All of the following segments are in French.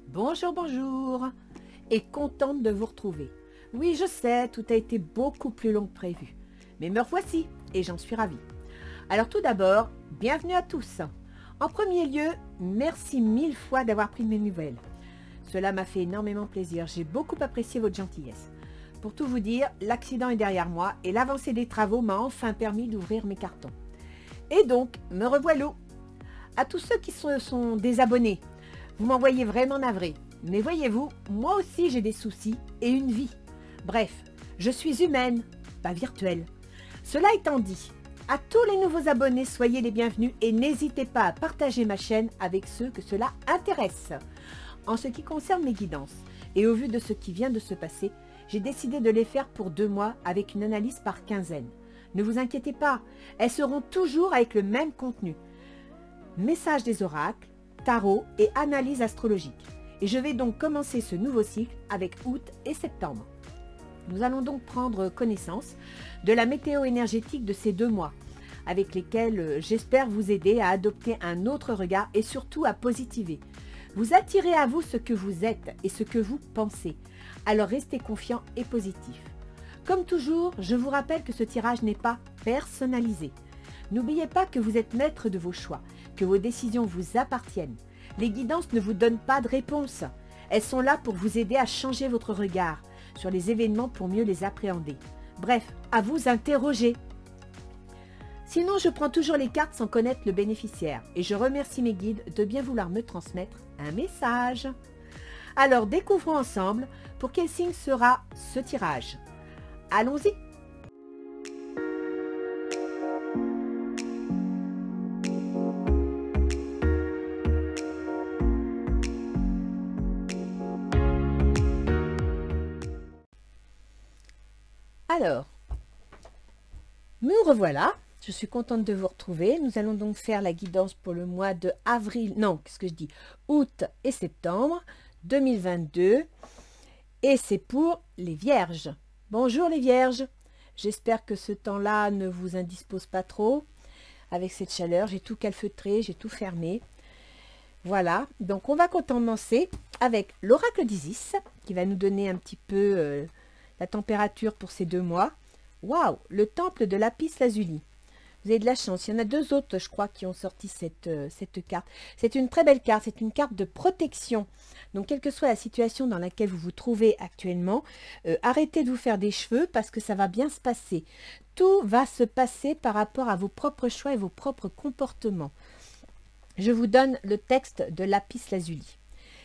Bonjour, bonjour, et contente de vous retrouver. Oui, je sais, tout a été beaucoup plus long que prévu, mais me revoici, et j'en suis ravie. Alors tout d'abord, bienvenue à tous. En premier lieu, merci mille fois d'avoir pris de mes nouvelles. Cela m'a fait énormément plaisir, j'ai beaucoup apprécié votre gentillesse. Pour tout vous dire, l'accident est derrière moi, et l'avancée des travaux m'a enfin permis d'ouvrir mes cartons. Et donc, me revoilà. À tous ceux qui sont désabonnés, vous m'envoyez vraiment navré. Mais voyez-vous, moi aussi j'ai des soucis et une vie. Bref, je suis humaine, pas virtuelle. Cela étant dit, à tous les nouveaux abonnés, soyez les bienvenus et n'hésitez pas à partager ma chaîne avec ceux que cela intéresse. En ce qui concerne mes guidances, et au vu de ce qui vient de se passer, j'ai décidé de les faire pour 2 mois avec une analyse par quinzaine. Ne vous inquiétez pas, elles seront toujours avec le même contenu. Message des oracles, tarot et analyse astrologique. Et je vais donc commencer ce nouveau cycle avec août et septembre. Nous allons donc prendre connaissance de la météo énergétique de ces 2 mois, avec lesquels j'espère vous aider à adopter un autre regard et surtout à positiver. Vous attirez à vous ce que vous êtes et ce que vous pensez, alors restez confiant et positif. Comme toujours, je vous rappelle que ce tirage n'est pas personnalisé. N'oubliez pas que vous êtes maître de vos choix, que vos décisions vous appartiennent. Les guidances ne vous donnent pas de réponse. Elles sont là pour vous aider à changer votre regard sur les événements pour mieux les appréhender. Bref, à vous interroger. Sinon, je prends toujours les cartes sans connaître le bénéficiaire et je remercie mes guides de bien vouloir me transmettre un message. Alors, découvrons ensemble pour quel signe sera ce tirage. Allons-y! Alors, me revoilà, je suis contente de vous retrouver. Nous allons donc faire la guidance pour le mois de avril, non, qu'est-ce que je dis, août et septembre 2022. Et c'est pour les vierges. Bonjour les vierges, j'espère que ce temps-là ne vous indispose pas trop. Avec cette chaleur, j'ai tout calfeutré, j'ai tout fermé. Voilà, donc on va commencer avec l'oracle d'Isis, qui va nous donner un petit peu la température pour ces 2 mois. Waouh, le temple de lapis lazuli. Vous avez de la chance. Il y en a 2 autres, je crois, qui ont sorti cette carte. C'est une très belle carte. C'est une carte de protection. Donc, quelle que soit la situation dans laquelle vous vous trouvez actuellement, arrêtez de vous faire des cheveux parce que ça va bien se passer. Tout va se passer par rapport à vos propres choix et vos propres comportements. Je vous donne le texte de lapis lazuli.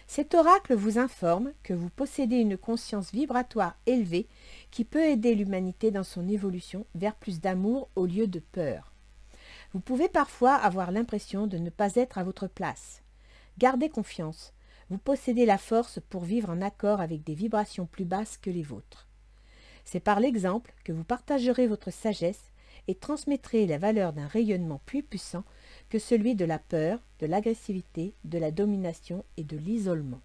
Cet oracle vous informe que vous possédez une conscience vibratoire élevée qui peut aider l'humanité dans son évolution vers plus d'amour au lieu de peur. Vous pouvez parfois avoir l'impression de ne pas être à votre place. Gardez confiance, vous possédez la force pour vivre en accord avec des vibrations plus basses que les vôtres. C'est par l'exemple que vous partagerez votre sagesse et transmettrez la valeur d'un rayonnement plus puissant que celui de la peur, de l'agressivité, de la domination et de l'isolement.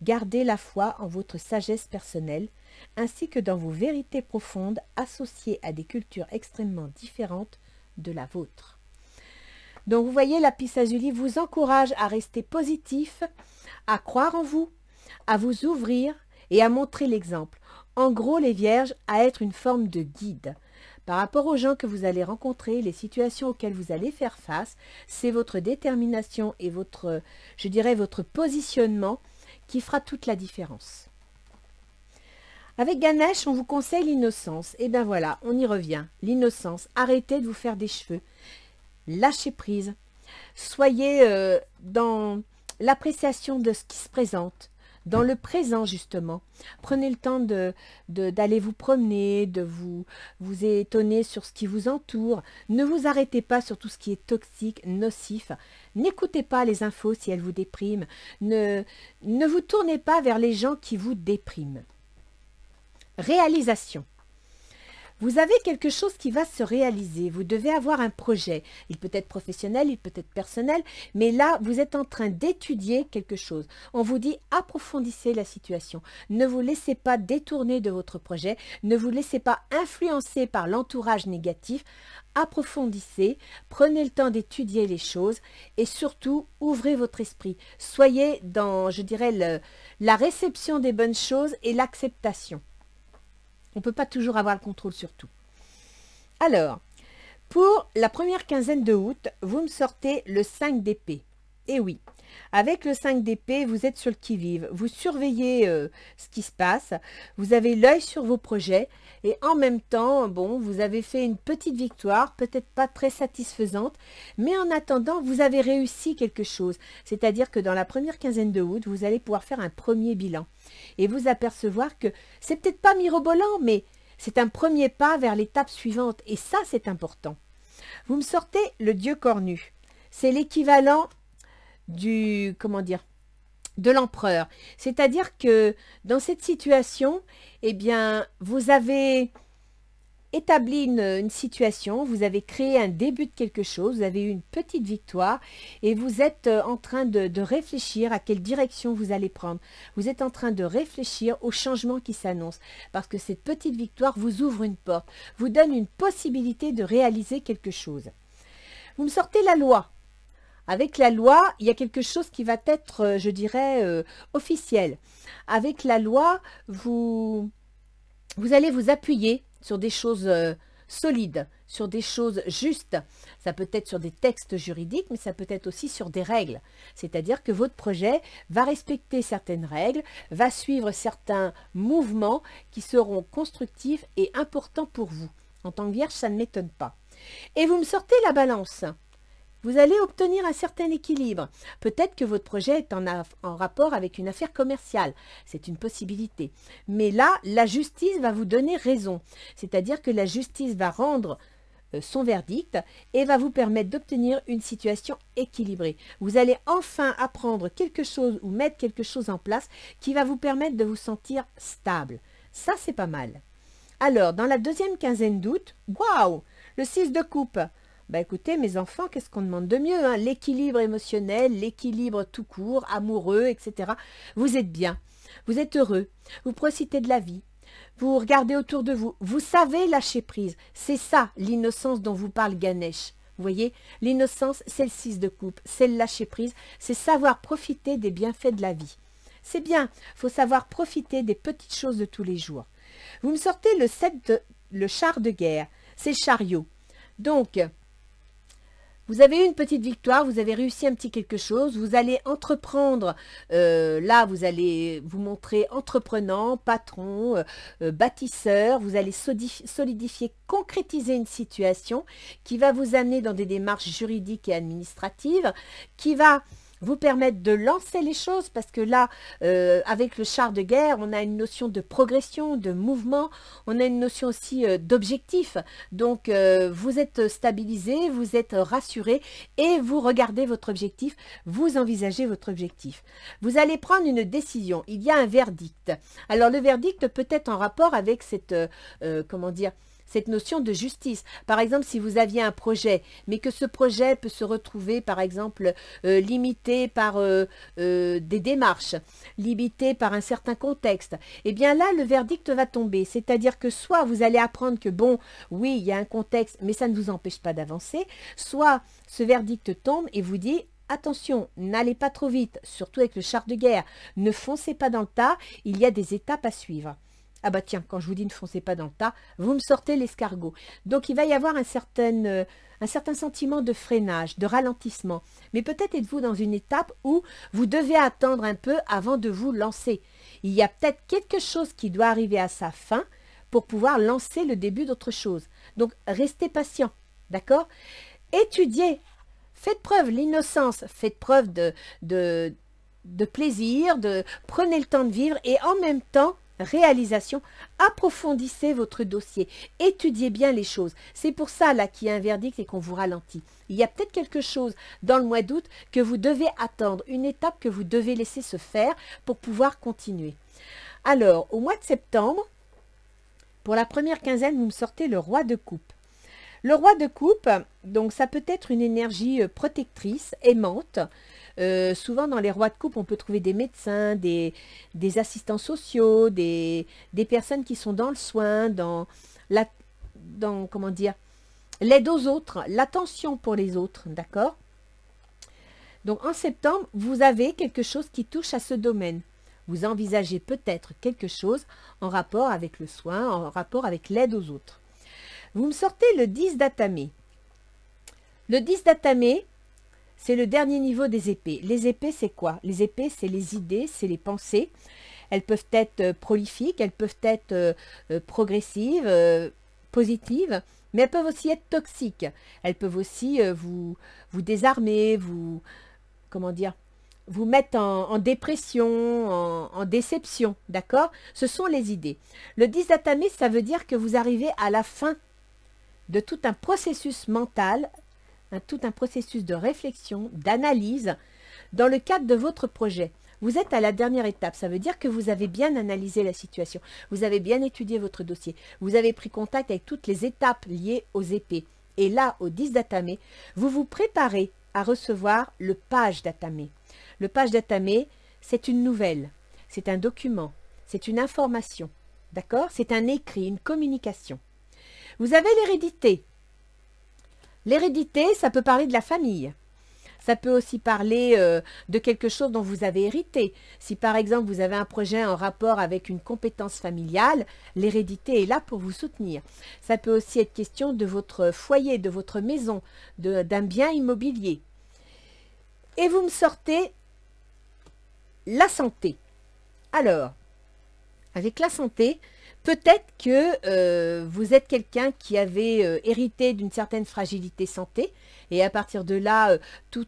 Gardez la foi en votre sagesse personnelle, ainsi que dans vos vérités profondes associées à des cultures extrêmement différentes de la vôtre. Donc vous voyez, lapis lazuli vous encourage à rester positif, à croire en vous, à vous ouvrir et à montrer l'exemple. En gros, les vierges, à être une forme de guide. Par rapport aux gens que vous allez rencontrer, les situations auxquelles vous allez faire face, c'est votre détermination et votre, je dirais, votre positionnement qui fera toute la différence. Avec Ganesh, on vous conseille l'innocence. Et bien voilà, on y revient. L'innocence. Arrêtez de vous faire des cheveux. Lâchez prise. Soyez dans l'appréciation de ce qui se présente. Dans le présent, justement. Prenez le temps d'aller vous promener, de vous étonner sur ce qui vous entoure. Ne vous arrêtez pas sur tout ce qui est toxique, nocif. N'écoutez pas les infos si elles vous dépriment. Ne vous tournez pas vers les gens qui vous dépriment. Réalisation. Vous avez quelque chose qui va se réaliser. Vous devez avoir un projet. Il peut être professionnel, il peut être personnel. Mais là, vous êtes en train d'étudier quelque chose. On vous dit approfondissez la situation. Ne vous laissez pas détourner de votre projet. Ne vous laissez pas influencer par l'entourage négatif. Approfondissez. Prenez le temps d'étudier les choses. Et surtout, ouvrez votre esprit. Soyez dans, je dirais, la réception des bonnes choses et l'acceptation. On ne peut pas toujours avoir le contrôle sur tout. Alors, pour la première quinzaine de août, vous me sortez le 5 d'épée. Et oui, avec le 5 d'épée, vous êtes sur le qui-vive. Vous surveillez ce qui se passe. Vous avez l'œil sur vos projets. Et en même temps, bon, vous avez fait une petite victoire, peut-être pas très satisfaisante. Mais en attendant, vous avez réussi quelque chose. C'est-à-dire que dans la première quinzaine de août, vous allez pouvoir faire un premier bilan. Et vous apercevoir que c'est peut-être pas mirobolant, mais c'est un premier pas vers l'étape suivante. Et ça, c'est important. Vous me sortez le dieu cornu. C'est l'équivalent du, comment dire, de l'empereur. C'est-à-dire que dans cette situation, eh bien, vous avez établi une situation, vous avez créé un début de quelque chose, vous avez eu une petite victoire et vous êtes en train de réfléchir à quelle direction vous allez prendre. Vous êtes en train de réfléchir au changement qui s'annonce parce que cette petite victoire vous ouvre une porte, vous donne une possibilité de réaliser quelque chose. Vous me sortez la loi. Avec la loi, il y a quelque chose qui va être, je dirais, officiel. Avec la loi, vous allez vous appuyer sur des choses solides, sur des choses justes. Ça peut être sur des textes juridiques, mais ça peut être aussi sur des règles. C'est-à-dire que votre projet va respecter certaines règles, va suivre certains mouvements qui seront constructifs et importants pour vous. En tant que vierge, ça ne m'étonne pas. Et vous me sortez la balance. Vous allez obtenir un certain équilibre. Peut-être que votre projet est en rapport avec une affaire commerciale. C'est une possibilité. Mais là, la justice va vous donner raison. C'est-à-dire que la justice va rendre son verdict et va vous permettre d'obtenir une situation équilibrée. Vous allez enfin apprendre quelque chose ou mettre quelque chose en place qui va vous permettre de vous sentir stable. Ça, c'est pas mal. Alors, dans la deuxième quinzaine d'août, waouh, le 6 de coupe. Ben écoutez, mes enfants, qu'est-ce qu'on demande de mieux, hein? L'équilibre émotionnel, l'équilibre tout court, amoureux, etc. Vous êtes bien, vous êtes heureux, vous profitez de la vie, vous regardez autour de vous, vous savez lâcher prise. C'est ça, l'innocence dont vous parle Ganesh. Vous voyez, l'innocence, c'est le 6 de coupe, c'est le lâcher prise, c'est savoir profiter des bienfaits de la vie. C'est bien, il faut savoir profiter des petites choses de tous les jours. Vous me sortez le 7 le char de guerre, c'est le chariot. Donc, vous avez eu une petite victoire, vous avez réussi un petit quelque chose, vous allez entreprendre, là vous allez vous montrer entreprenant, patron, bâtisseur, vous allez solidifier, concrétiser une situation qui va vous amener dans des démarches juridiques et administratives, qui va vous permettre de lancer les choses parce que là, avec le char de guerre, on a une notion de progression, de mouvement, on a une notion aussi d'objectif. Donc, vous êtes stabilisé, vous êtes rassuré et vous regardez votre objectif, vous envisagez votre objectif. Vous allez prendre une décision, il y a un verdict. Alors, le verdict peut être en rapport avec cette, comment dire, cette notion de justice. Par exemple, si vous aviez un projet, mais que ce projet peut se retrouver, par exemple, limité par des démarches, limité par un certain contexte, eh bien là, le verdict va tomber. C'est-à-dire que soit vous allez apprendre que, bon, oui, il y a un contexte, mais ça ne vous empêche pas d'avancer, soit ce verdict tombe et vous dit, attention, n'allez pas trop vite, surtout avec le char de guerre, ne foncez pas dans le tas, il y a des étapes à suivre. Ah bah tiens, quand je vous dis ne foncez pas dans le tas, vous me sortez l'escargot. Donc il va y avoir un certain sentiment de freinage, de ralentissement. Mais peut-être êtes-vous dans une étape où vous devez attendre un peu avant de vous lancer. Il y a peut-être quelque chose qui doit arriver à sa fin pour pouvoir lancer le début d'autre chose. Donc restez patient, d'accord? Étudiez, faites preuve de l'innocence, faites preuve de plaisir, prenez le temps de vivre et en même temps, réalisation, approfondissez votre dossier, étudiez bien les choses. C'est pour ça là qu'il y a un verdict et qu'on vous ralentit. Il y a peut-être quelque chose dans le mois d'août que vous devez attendre, une étape que vous devez laisser se faire pour pouvoir continuer. Alors, au mois de septembre, Pour la première quinzaine, vous me sortez le roi de coupe. Le roi de coupe, donc ça peut être une énergie protectrice, aimante. Souvent dans les rois de coupe, on peut trouver des médecins, des assistants sociaux, des personnes qui sont dans le soin, comment dire, l'aide aux autres, l'attention pour les autres, d'accord? Donc en septembre, vous avez quelque chose qui touche à ce domaine. Vous envisagez peut-être quelque chose en rapport avec le soin, en rapport avec l'aide aux autres. Vous me sortez le 10 d'Atamé. Le 10 d'Atamé, c'est le dernier niveau des épées. Les épées, c'est quoi? Les épées, c'est les idées, c'est les pensées. Elles peuvent être prolifiques, elles peuvent être progressives, positives, mais elles peuvent aussi être toxiques. Elles peuvent aussi vous désarmer, comment dire, vous mettre en dépression, en déception, d'accord? Ce sont les idées. Le 10 d'Atamé, ça veut dire que vous arrivez à la fin de tout un processus mental, tout un processus de réflexion, d'analyse, dans le cadre de votre projet. Vous êtes à la dernière étape, ça veut dire que vous avez bien analysé la situation, vous avez bien étudié votre dossier, vous avez pris contact avec toutes les étapes liées aux épées. Et là, au 10 d'Atamé, vous vous préparez à recevoir le page d'Atamé. Le page d'Atamé, c'est une nouvelle, c'est un document, c'est une information, d'accord? C'est un écrit, une communication. Vous avez l'hérédité. L'hérédité, ça peut parler de la famille. Ça peut aussi parler de quelque chose dont vous avez hérité. Si par exemple vous avez un projet en rapport avec une compétence familiale, l'hérédité est là pour vous soutenir. Ça peut aussi être question de votre foyer, de votre maison, d'un bien immobilier. Et vous me sortez la santé. Alors, avec la santé, peut-être que vous êtes quelqu'un qui avait hérité d'une certaine fragilité santé et à partir de là, tout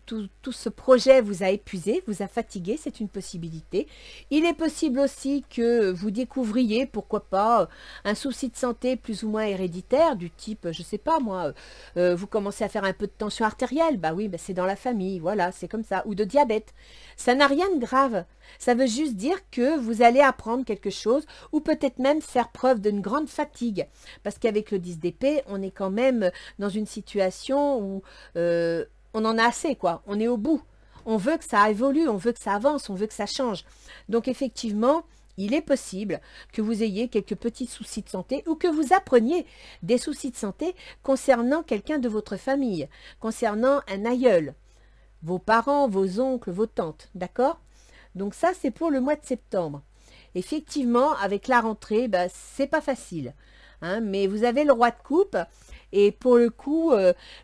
ce projet vous a épuisé, vous a fatigué, c'est une possibilité. Il est possible aussi que vous découvriez, pourquoi pas, un souci de santé plus ou moins héréditaire du type, je sais pas moi, vous commencez à faire un peu de tension artérielle, bah oui, bah c'est dans la famille, voilà, c'est comme ça, ou de diabète. Ça n'a rien de grave, ça veut juste dire que vous allez apprendre quelque chose ou peut-être même faire preuve d'une grande fatigue. Parce qu'avec le 10 d'épée, on est quand même dans une situation où on en a assez, quoi. On est au bout. On veut que ça évolue, on veut que ça avance, on veut que ça change. Donc effectivement, il est possible que vous ayez quelques petits soucis de santé ou que vous appreniez des soucis de santé concernant quelqu'un de votre famille, concernant un aïeul, vos parents, vos oncles, vos tantes, d'accord? Donc ça, c'est pour le mois de septembre. Effectivement, avec la rentrée, bah, c'est pas facile. Hein, mais vous avez le roi de coupe. Et pour le coup,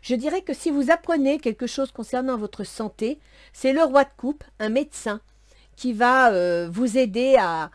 je dirais que si vous apprenez quelque chose concernant votre santé, c'est le roi de coupe, un médecin, qui va vous aider à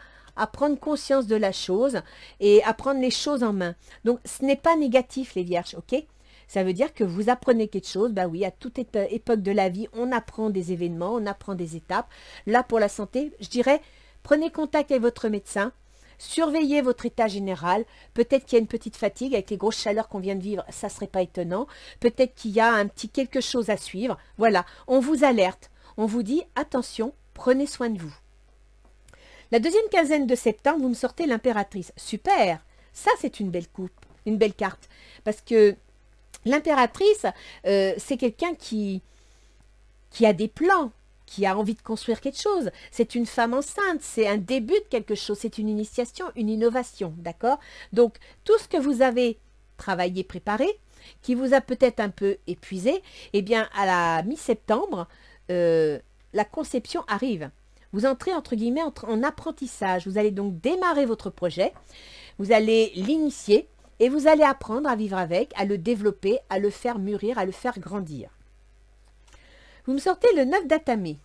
prendre conscience de la chose et à prendre les choses en main. Donc, ce n'est pas négatif, les vierges, ok? Ça veut dire que vous apprenez quelque chose, bah oui, à toute époque de la vie, on apprend des événements, on apprend des étapes. Là, pour la santé, je dirais, prenez contact avec votre médecin, surveillez votre état général. Peut-être qu'il y a une petite fatigue avec les grosses chaleurs qu'on vient de vivre, ça ne serait pas étonnant. Peut-être qu'il y a un petit quelque chose à suivre. Voilà, on vous alerte, on vous dit, attention, prenez soin de vous. La deuxième quinzaine de septembre, vous me sortez l'impératrice. Super, ça c'est une belle coupe, une belle carte. Parce que l'impératrice, c'est quelqu'un qui a des plans, qui a envie de construire quelque chose. C'est une femme enceinte, c'est un début de quelque chose, c'est une initiation, une innovation, d'accord? Donc, tout ce que vous avez travaillé, préparé, qui vous a peut-être un peu épuisé, eh bien, à la mi-septembre, la conception arrive. Vous entrez, entre guillemets, en apprentissage. Vous allez donc démarrer votre projet, vous allez l'initier, et vous allez apprendre à vivre avec, à le développer, à le faire mûrir, à le faire grandir. Vous me sortez le 9 d'Atamé.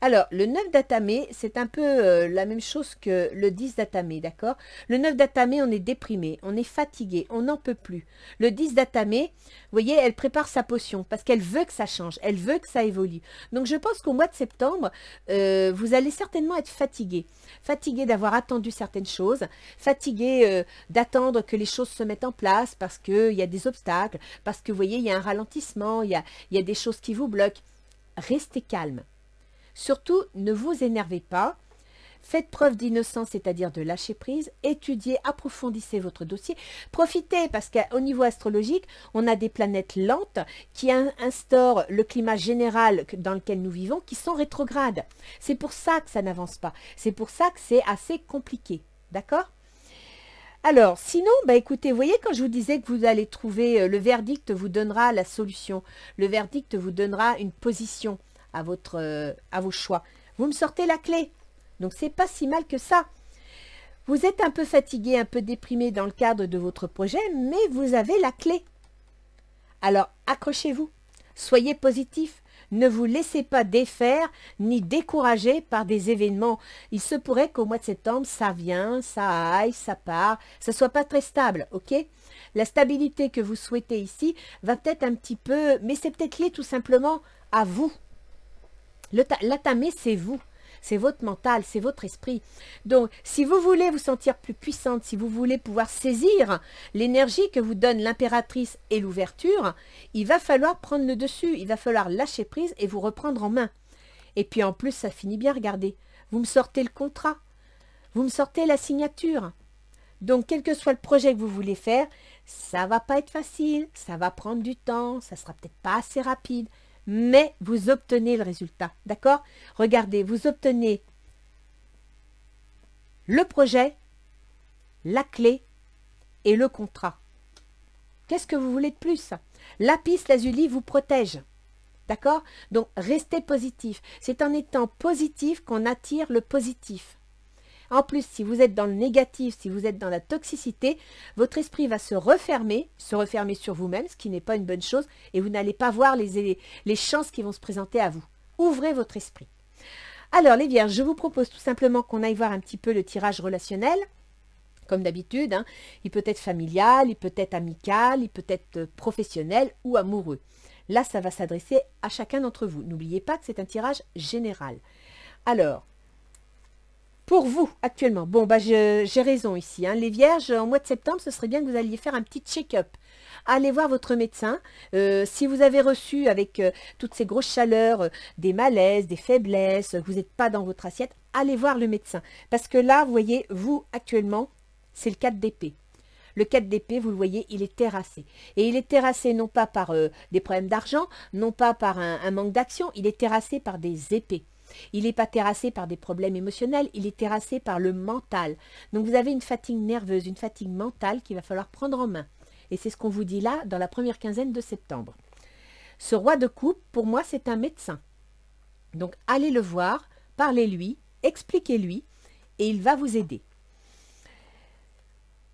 Alors, le 9 d'Atamé, c'est un peu la même chose que le 10 d'Atamé, d'accord? Le 9 d'Atamé, on est déprimé, on est fatigué, on n'en peut plus. Le 10 d'Atamé, vous voyez, elle prépare sa potion parce qu'elle veut que ça change, elle veut que ça évolue. Donc, je pense qu'au mois de septembre, vous allez certainement être fatigué. Fatigué d'avoir attendu certaines choses, fatigué d'attendre que les choses se mettent en place parce qu'il y a des obstacles, parce que, vous voyez, il y a un ralentissement, il y a des choses qui vous bloquent. Restez calme. Surtout, ne vous énervez pas. Faites preuve d'innocence, c'est-à-dire de lâcher prise, étudiez, approfondissez votre dossier, profitez parce qu'au niveau astrologique, on a des planètes lentes qui instaurent le climat général dans lequel nous vivons, qui sont rétrogrades. C'est pour ça que ça n'avance pas, c'est pour ça que c'est assez compliqué, d'accord? Alors, sinon, bah écoutez, vous voyez quand je vous disais que vous allez trouver, le verdict vous donnera la solution, le verdict vous donnera une position à vos choix. Vous me sortez la clé. Donc, c'est pas si mal que ça. Vous êtes un peu fatigué, un peu déprimé dans le cadre de votre projet, mais vous avez la clé. Alors, accrochez-vous. Soyez positif. Ne vous laissez pas défaire ni décourager par des événements. Il se pourrait qu'au mois de septembre, ça vient, ça aille, ça part, ça ne soit pas très stable, ok? La stabilité que vous souhaitez ici va peut-être un petit peu, mais c'est peut-être lié tout simplement à vous. L'atamé, c'est vous. C'est votre mental, c'est votre esprit. Donc, si vous voulez vous sentir plus puissante, si vous voulez pouvoir saisir l'énergie que vous donne l'impératrice et l'ouverture, il va falloir prendre le dessus, il va falloir lâcher prise et vous reprendre en main. Et puis en plus, ça finit bien, regardez. Vous me sortez le contrat, vous me sortez la signature. Donc, quel que soit le projet que vous voulez faire, ça va pas être facile, ça va prendre du temps, ça sera peut-être pas assez rapide. Mais vous obtenez le résultat, d'accord? Regardez, vous obtenez le projet, la clé et le contrat. Qu'est-ce que vous voulez de plus? Lapis lazuli vous protège, d'accord? Donc, restez positif. C'est en étant positif qu'on attire le positif. En plus, si vous êtes dans le négatif, si vous êtes dans la toxicité, votre esprit va se refermer sur vous-même, ce qui n'est pas une bonne chose, et vous n'allez pas voir les chances qui vont se présenter à vous. Ouvrez votre esprit. Alors, les vierges, je vous propose tout simplement qu'on aille voir un petit peu le tirage relationnel, comme d'habitude. Hein. Il peut être familial, il peut être amical, il peut être professionnel ou amoureux. Là, ça va s'adresser à chacun d'entre vous. N'oubliez pas que c'est un tirage général. Alors, pour vous, actuellement, bon, bah, j'ai raison ici, hein. Les vierges, en mois de septembre, ce serait bien que vous alliez faire un petit check-up. Allez voir votre médecin. Si vous avez reçu avec toutes ces grosses chaleurs, des malaises, des faiblesses, que vous n'êtes pas dans votre assiette, allez voir le médecin. Parce que là, vous voyez, vous, actuellement, c'est le 4 d'épée. Le 4 d'épée, vous le voyez, il est terrassé. Et il est terrassé non pas par des problèmes d'argent, non pas par un manque d'action, il est terrassé par des épées. Il n'est pas terrassé par des problèmes émotionnels, il est terrassé par le mental. Donc vous avez une fatigue nerveuse, une fatigue mentale qu'il va falloir prendre en main. Et c'est ce qu'on vous dit là dans la première quinzaine de septembre. Ce roi de coupe, pour moi, c'est un médecin. Donc allez le voir, parlez-lui, expliquez-lui et il va vous aider.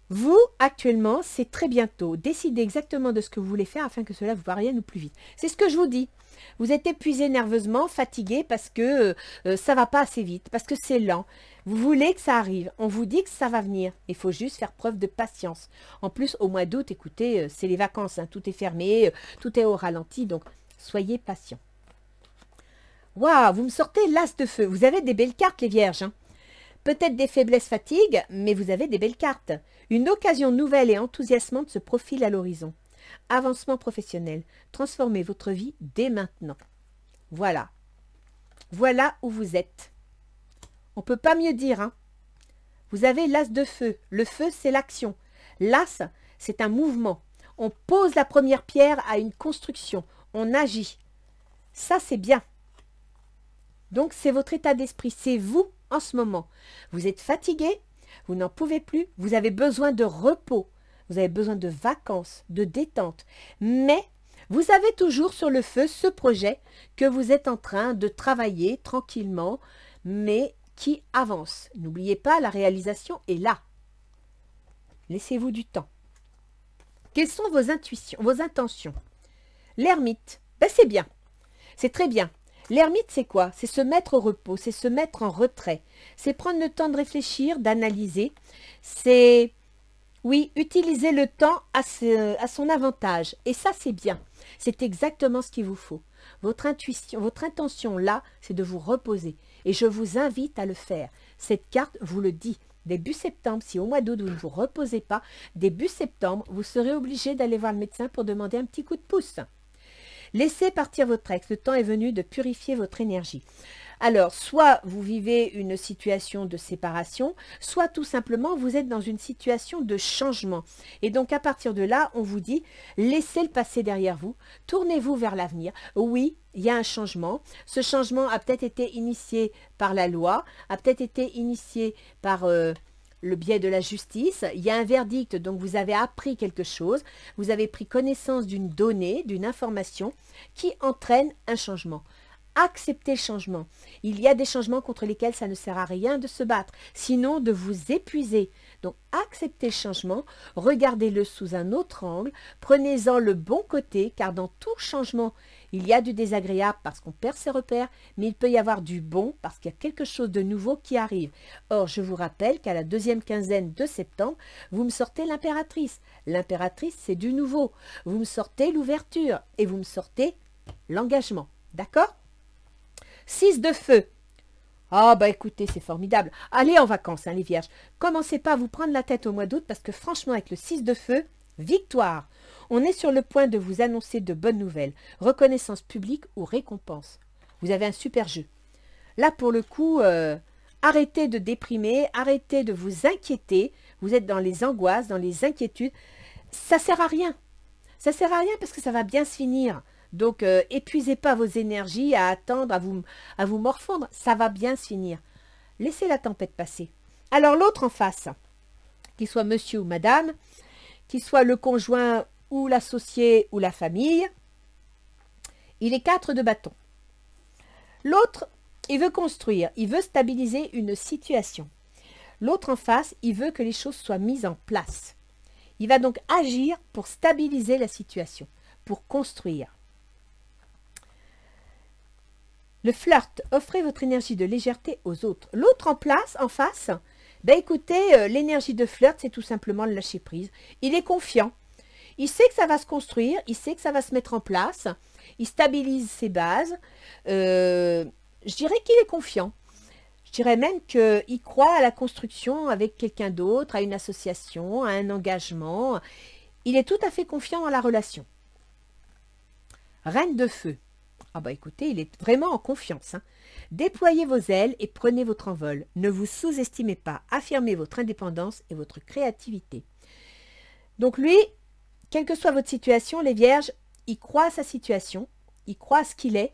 Vous, actuellement, c'est très bientôt. Décidez exactement de ce que vous voulez faire afin que cela vous parvienne au plus vite. C'est ce que je vous dis. Vous êtes épuisé nerveusement, fatigué parce que ça ne va pas assez vite, parce que c'est lent. Vous voulez que ça arrive. On vous dit que ça va venir. Il faut juste faire preuve de patience. En plus, au mois d'août, écoutez, c'est les vacances. Hein, tout est fermé, tout est au ralenti. Donc, soyez patient. Waouh, vous me sortez l'as de feu. Vous avez des belles cartes, les vierges. Hein. Peut-être des faiblesses fatigue, mais vous avez des belles cartes. Une occasion nouvelle et enthousiasmante se profile à l'horizon. Avancement professionnel. Transformez votre vie dès maintenant. Voilà. Voilà où vous êtes. On ne peut pas mieux dire. Hein. Vous avez l'as de feu. Le feu, c'est l'action. L'as, c'est un mouvement. On pose la première pierre à une construction. On agit. Ça, c'est bien. Donc, c'est votre état d'esprit. C'est vous en ce moment. Vous êtes fatigué, vous n'en pouvez plus, vous avez besoin de repos, vous avez besoin de vacances, de détente. Mais vous avez toujours sur le feu ce projet que vous êtes en train de travailler tranquillement, mais qui avance. N'oubliez pas, la réalisation est là. Laissez-vous du temps. Quelles sont vos intuitions, vos intentions? L'ermite, ben c'est bien, c'est très bien. L'ermite, c'est quoi? C'est se mettre au repos, c'est se mettre en retrait, c'est prendre le temps de réfléchir, d'analyser, c'est, oui, utiliser le temps à son avantage. Et ça, c'est bien. C'est exactement ce qu'il vous faut. Votre intuition, votre intention là, c'est de vous reposer. Et je vous invite à le faire. Cette carte vous le dit. Début septembre, si au mois d'août, vous ne vous reposez pas, début septembre, vous serez obligé d'aller voir le médecin pour demander un petit coup de pouce. Laissez partir votre ex, le temps est venu de purifier votre énergie. Alors, soit vous vivez une situation de séparation, soit tout simplement vous êtes dans une situation de changement. Et donc, à partir de là, on vous dit, laissez le passé derrière vous, tournez-vous vers l'avenir. Oui, il y a un changement. Ce changement a peut-être été initié par la loi, a peut-être été initié par le biais de la justice. Il y a un verdict, donc vous avez appris quelque chose, vous avez pris connaissance d'une donnée, d'une information qui entraîne un changement. Acceptez le changement. Il y a des changements contre lesquels ça ne sert à rien de se battre, sinon de vous épuiser. Donc acceptez le changement, regardez-le sous un autre angle, prenez-en le bon côté, car dans tout changement, il y a du désagréable parce qu'on perd ses repères, mais il peut y avoir du bon parce qu'il y a quelque chose de nouveau qui arrive. Or, je vous rappelle qu'à la deuxième quinzaine de septembre, vous me sortez l'impératrice. L'impératrice, c'est du nouveau. Vous me sortez l'ouverture et vous me sortez l'engagement. D'accord ? 6 de feu. Ah bah écoutez, c'est formidable. Allez en vacances, hein, les vierges. Commencez pas à vous prendre la tête au mois d'août parce que franchement, avec le 6 de feu, victoire. On est sur le point de vous annoncer de bonnes nouvelles. Reconnaissance publique ou récompense. Vous avez un super jeu. Là, pour le coup, arrêtez de déprimer, arrêtez de vous inquiéter. Vous êtes dans les angoisses, dans les inquiétudes. Ça sert à rien. Ça sert à rien parce que ça va bien se finir. Donc, épuisez pas vos énergies à attendre, à vous morfondre. Ça va bien se finir. Laissez la tempête passer. Alors, l'autre en face, qu'il soit monsieur ou madame, qu'il soit le conjoint ou l'associé ou la famille, il est 4 de bâton. L'autre, il veut construire, il veut stabiliser une situation. L'autre en face, il veut que les choses soient mises en place. Il va donc agir pour stabiliser la situation, pour construire. Le flirt, offrez votre énergie de légèreté aux autres. L'autre en face, ben écoutez, l'énergie de flirt, c'est tout simplement le lâcher prise. Il est confiant. Il sait que ça va se construire, il sait que ça va se mettre en place. Il stabilise ses bases. Je dirais qu'il est confiant. Je dirais même qu'il croit à la construction avec quelqu'un d'autre, à une association, à un engagement. Il est tout à fait confiant dans la relation. Reine de feu. Ah bah écoutez, il est vraiment en confiance. Hein. Déployez vos ailes et prenez votre envol. Ne vous sous-estimez pas. Affirmez votre indépendance et votre créativité. Donc lui, quelle que soit votre situation, les vierges, il croit à sa situation, il croit à ce qu'il est,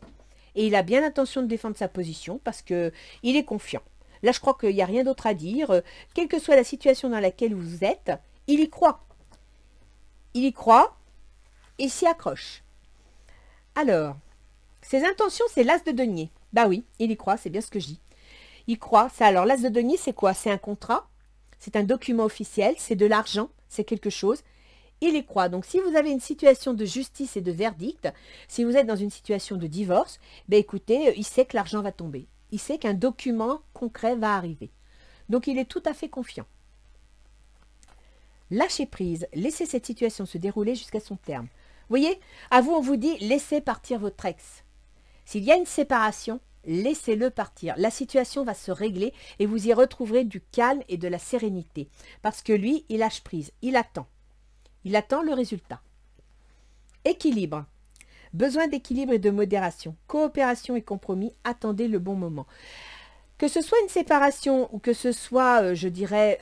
et il a bien l'intention de défendre sa position parce qu'il est confiant. Là, je crois qu'il n'y a rien d'autre à dire. Quelle que soit la situation dans laquelle vous êtes, il y croit. Il y croit et s'y accroche. Alors, ses intentions, c'est l'as de denier. Bah oui, il y croit, c'est bien ce que je dis. Il croit. Ça, alors, l'as de denier, c'est quoi? C'est un contrat, c'est un document officiel, c'est de l'argent, c'est quelque chose. Il y croit. Donc, si vous avez une situation de justice et de verdict, si vous êtes dans une situation de divorce, ben écoutez, il sait que l'argent va tomber. Il sait qu'un document concret va arriver. Donc, il est tout à fait confiant. Lâchez prise. Laissez cette situation se dérouler jusqu'à son terme. Vous voyez, à vous, on vous dit, laissez partir votre ex. S'il y a une séparation, laissez-le partir. La situation va se régler et vous y retrouverez du calme et de la sérénité. Parce que lui, il lâche prise. Il attend. Il attend le résultat. Équilibre. Besoin d'équilibre et de modération. Coopération et compromis. Attendez le bon moment. Que ce soit une séparation ou que ce soit, je dirais,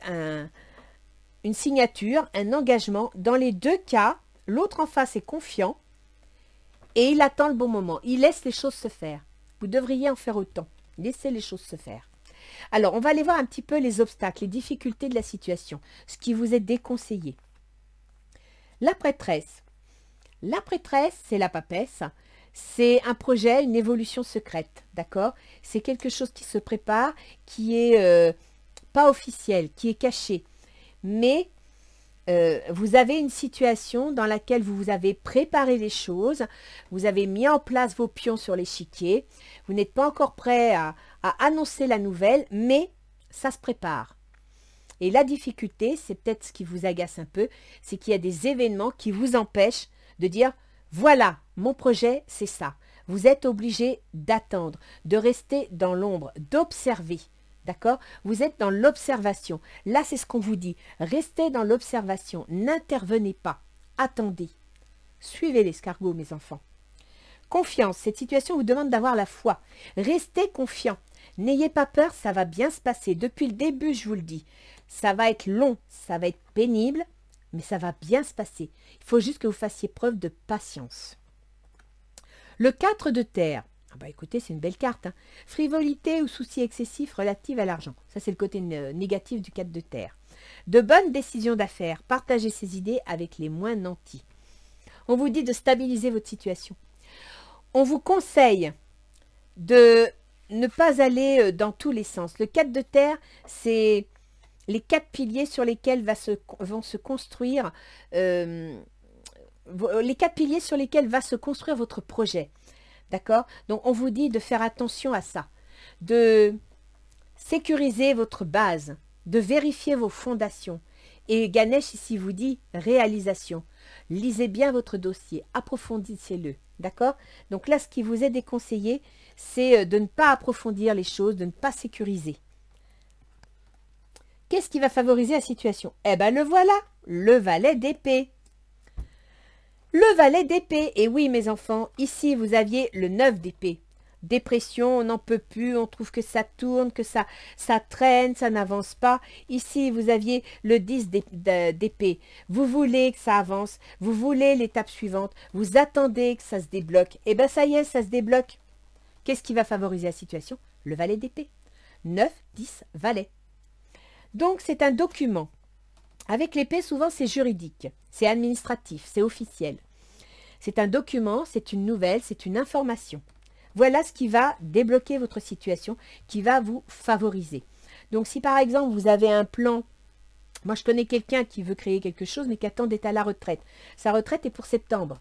une signature, un engagement, dans les deux cas, l'autre en face est confiant et il attend le bon moment. Il laisse les choses se faire. Vous devriez en faire autant. Laissez les choses se faire. Alors, on va aller voir un petit peu les obstacles, les difficultés de la situation, ce qui vous est déconseillé. La prêtresse. La prêtresse, c'est la papesse. C'est un projet, une évolution secrète, d'accord? C'est quelque chose qui se prépare, qui est pas officiel, qui est caché. Mais vous avez une situation dans laquelle vous avez préparé les choses, vous avez mis en place vos pions sur l'échiquier, vous n'êtes pas encore prêt à annoncer la nouvelle, mais ça se prépare. Et la difficulté, c'est peut-être ce qui vous agace un peu, c'est qu'il y a des événements qui vous empêchent de dire « Voilà, mon projet, c'est ça ». Vous êtes obligé d'attendre, de rester dans l'ombre, d'observer. D'accord? Vous êtes dans l'observation. Là, c'est ce qu'on vous dit. Restez dans l'observation. N'intervenez pas. Attendez. Suivez l'escargot, mes enfants. Confiance. Cette situation vous demande d'avoir la foi. Restez confiant. N'ayez pas peur, ça va bien se passer. Depuis le début, je vous le dis. Ça va être long, ça va être pénible, mais ça va bien se passer. Il faut juste que vous fassiez preuve de patience. Le 4 de terre. Ah bah écoutez, c'est une belle carte. Hein. Frivolité ou soucis excessifs relatifs à l'argent. Ça, c'est le côté négatif du 4 de terre. De bonnes décisions d'affaires. Partagez ces idées avec les moins nantis. On vous dit de stabiliser votre situation. On vous conseille de ne pas aller dans tous les sens. Le 4 de terre, c'est les 4 piliers sur lesquels vont se construire les 4 piliers sur lesquels va se construire votre projet. D'accord? Donc, on vous dit de faire attention à ça, de sécuriser votre base, de vérifier vos fondations. Et Ganesh ici vous dit réalisation. Lisez bien votre dossier, approfondissez-le. D'accord? Donc là, ce qui vous est déconseillé, c'est de ne pas approfondir les choses, de ne pas sécuriser. Qu'est-ce qui va favoriser la situation? Eh bien, le voilà, le valet d'épée. Le valet d'épée. Et oui, mes enfants, ici, vous aviez le 9 d'épée. Dépression, on n'en peut plus, on trouve que ça tourne, que ça traîne, ça n'avance pas. Ici, vous aviez le 10 d'épée. Vous voulez que ça avance, vous voulez l'étape suivante, vous attendez que ça se débloque. Et bien, ça y est, ça se débloque. Qu'est-ce qui va favoriser la situation? Le valet d'épée. 9, 10, valet. Donc, c'est un document. Avec l'épée, souvent, c'est juridique, c'est administratif, c'est officiel. C'est un document, c'est une nouvelle, c'est une information. Voilà ce qui va débloquer votre situation, qui va vous favoriser. Donc, si par exemple, vous avez un plan, moi je connais quelqu'un qui veut créer quelque chose, mais qui attend d'être à la retraite. Sa retraite est pour septembre.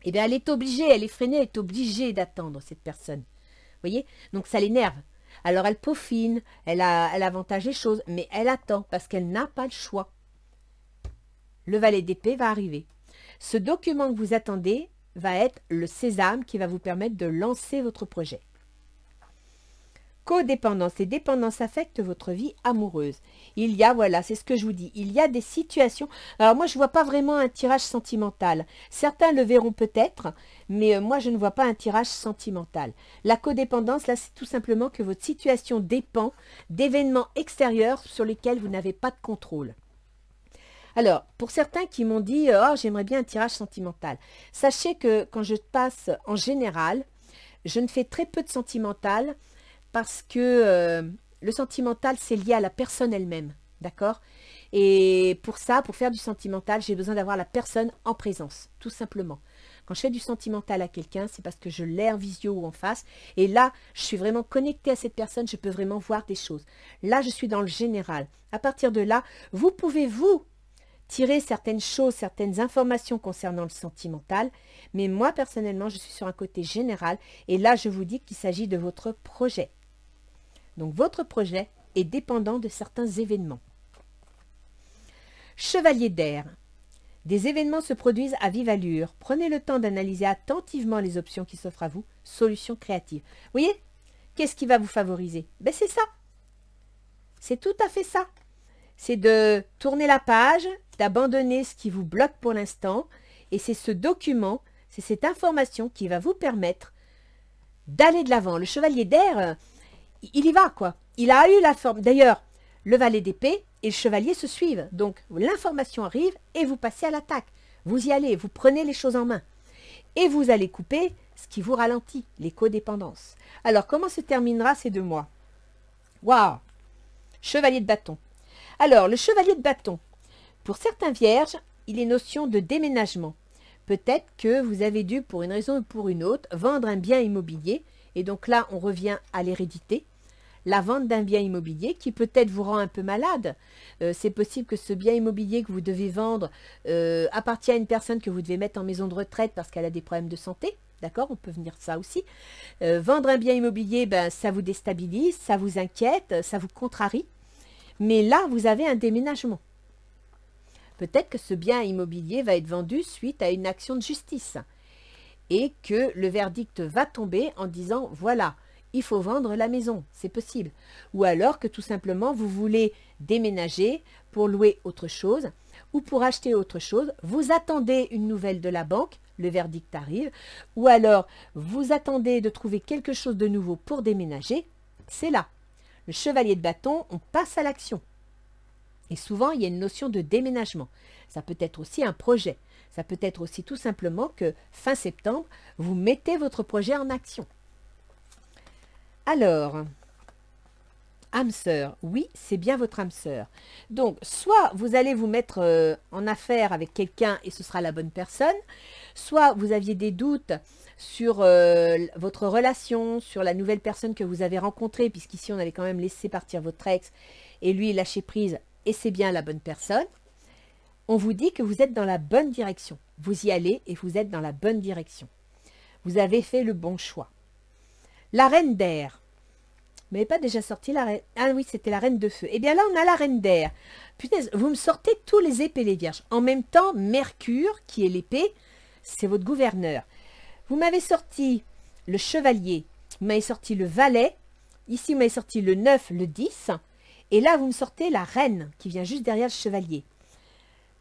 Eh bien, elle est obligée, elle est freinée, elle est obligée d'attendre cette personne. Vous voyez? Donc, ça l'énerve. Alors, elle peaufine, elle avantage les choses, mais elle attend parce qu'elle n'a pas le choix. Le valet d'épée va arriver. Ce document que vous attendez va être le sésame qui va vous permettre de lancer votre projet. Codépendance et dépendance affectent votre vie amoureuse. Il y a, voilà, c'est ce que je vous dis, il y a des situations. Alors moi, je ne vois pas vraiment un tirage sentimental. Certains le verront peut-être, mais moi, je ne vois pas un tirage sentimental. La codépendance, là, c'est tout simplement que votre situation dépend d'événements extérieurs sur lesquels vous n'avez pas de contrôle. Alors, pour certains qui m'ont dit « Oh, j'aimerais bien un tirage sentimental », sachez que quand je passe en général, je ne fais très peu de sentimental parce que le sentimental, c'est lié à la personne elle-même, d'accord? Et pour ça, pour faire du sentimental, j'ai besoin d'avoir la personne en présence, tout simplement. Quand je fais du sentimental à quelqu'un, c'est parce que je l'ai en visio ou en face. Et là, je suis vraiment connectée à cette personne, je peux vraiment voir des choses. Là, je suis dans le général. À partir de là, vous pouvez, vous, tirer certaines choses, certaines informations concernant le sentimental, mais moi personnellement je suis sur un côté général et là je vous dis qu'il s'agit de votre projet. Donc votre projet est dépendant de certains événements. Chevalier d'air. Des événements se produisent à vive allure. Prenez le temps d'analyser attentivement les options qui s'offrent à vous. Solution créative. Vous voyez? Qu'est-ce qui va vous favoriser? Ben c'est ça. C'est tout à fait ça. C'est de tourner la page, d'abandonner ce qui vous bloque pour l'instant. Et c'est ce document, c'est cette information qui va vous permettre d'aller de l'avant. Le chevalier d'air, il y va, quoi. Il a eu la forme. D'ailleurs, le valet d'épée et le chevalier se suivent. Donc, l'information arrive et vous passez à l'attaque. Vous y allez, vous prenez les choses en main. Et vous allez couper ce qui vous ralentit, les codépendances. Alors, comment se terminera ces 2 mois? Waouh! Chevalier de bâton. Alors, le chevalier de bâton, pour certains vierges, il est notion de déménagement. Peut-être que vous avez dû, pour une raison ou pour une autre, vendre un bien immobilier. Et donc là, on revient à l'hérédité. La vente d'un bien immobilier qui peut-être vous rend un peu malade. C'est possible que ce bien immobilier que vous devez vendre appartient à une personne que vous devez mettre en maison de retraite parce qu'elle a des problèmes de santé. D'accord, on peut venir ça aussi. Vendre un bien immobilier, ben, ça vous déstabilise, ça vous inquiète, ça vous contrarie. Mais là, vous avez un déménagement. Peut-être que ce bien immobilier va être vendu suite à une action de justice et que le verdict va tomber en disant « voilà, il faut vendre la maison, c'est possible ». Ou alors que tout simplement, vous voulez déménager pour louer autre chose ou pour acheter autre chose. Vous attendez une nouvelle de la banque, le verdict arrive, ou alors vous attendez de trouver quelque chose de nouveau pour déménager, c'est là. Le chevalier de bâton, on passe à l'action. Et souvent, il y a une notion de déménagement. Ça peut être aussi un projet. Ça peut être aussi tout simplement que fin septembre, vous mettez votre projet en action. Alors, âme sœur, oui, c'est bien votre âme sœur. Donc, soit vous allez vous mettre en affaire avec quelqu'un et ce sera la bonne personne, soit vous aviez des doutes sur votre relation, sur la nouvelle personne que vous avez rencontrée, puisqu'ici on avait quand même laissé partir votre ex et lui lâcher prise et c'est bien la bonne personne. On vous dit que vous êtes dans la bonne direction. Vous y allez et vous êtes dans la bonne direction. Vous avez fait le bon choix. La reine d'air. Vous n'avez pas déjà sorti la reine... Ah oui, c'était la reine de feu. Eh bien là, on a la reine d'air. Putain, vous me sortez tous les épées, les vierges. En même temps, Mercure, qui est l'épée, c'est votre gouverneur. Vous m'avez sorti le chevalier, vous m'avez sorti le valet. Ici, vous m'avez sorti le 9, le 10. Et là, vous me sortez la reine, qui vient juste derrière le chevalier.